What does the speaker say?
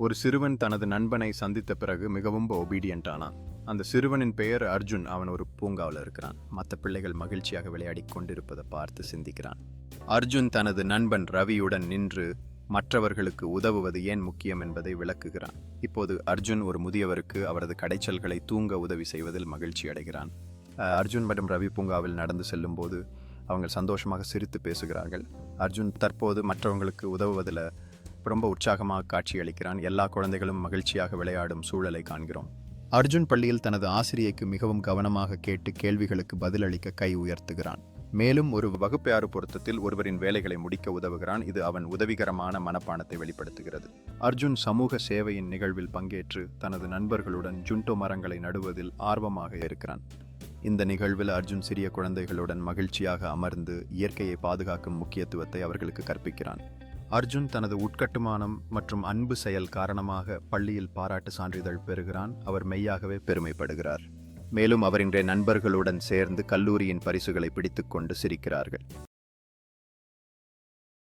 ஒரு சிறுவன் தனது நண்பனை சந்தித்த பிறகு மிகவும் ஒபீடியன்ட் ஆனான். அந்த சிறுவனின் பெயர் அர்ஜுன். அவன் ஒரு பூங்காவில் இருக்கிறான். மற்ற பிள்ளைகள் மகிழ்ச்சியாக விளையாடிக் கொண்டிருப்பதை பார்த்து சிந்திக்கிறான். அர்ஜுன் தனது நண்பன் ரவியுடன் நின்று மற்றவர்களுக்கு உதவுவது ஏன் முக்கியம் என்பதை விளக்குகிறான். இப்போது அர்ஜுன் ஒரு முதியவருக்கு அவரது கடைச்சல்களை தூங்க உதவி செய்வதில் மகிழ்ச்சி அடைகிறான். அர்ஜுன் மற்றும் ரவி பூங்காவில் நடந்து செல்லும் போது அவங்க சந்தோஷமாக சிரித்து பேசுகிறார்கள். அர்ஜுன் தற்போது மற்றவங்களுக்கு உதவுவதில் ரொம்ப உற்சாகமாக காட்சியளிக்கிறான். எல்லா குழந்தைகளும் மகிழ்ச்சியாக விளையாடும் சூழலை காண்கிறோம். அர்ஜுன் பள்ளியில் தனது ஆசிரியைக்கு மிகவும் கவனமாக கேட்டு கேள்விகளுக்கு பதிலளிக்க கை உயர்த்துகிறான். மேலும் ஒரு வகுப்பையாறு பொருத்தத்தில் ஒருவரின் வேலைகளை முடிக்க உதவுகிறான். இது அவன் உதவிகரமான மனப்பானத்தை வெளிப்படுத்துகிறது. அர்ஜுன் சமூக சேவையின் நிகழ்வில் பங்கேற்று தனது நண்பர்களுடன் ஜுண்டோ மரங்களை நடுவதில் ஆர்வமாக இருக்கிறான். இந்த நிகழ்வில் அர்ஜுன் சிறிய குழந்தைகளுடன் மகிழ்ச்சியாக அமர்ந்து இயற்கையை பாதுகாக்கும் முக்கியத்துவத்தை அவர்களுக்கு கற்பிக்கிறான். அர்ஜுன் தனது உட்கட்டுமானம் மற்றும் அன்பு செயல் காரணமாக பள்ளியில் பாராட்டு சான்றிதழ் பெறுகிறான். அவர் மெய்யாகவே பெருமைப்படுகிறார். மேலும் அவரின் நண்பர்களுடன் சேர்ந்து கல்லூரியின் பரிசுகளை பிடித்துக்கொண்டு சிரிக்கிறார்கள்.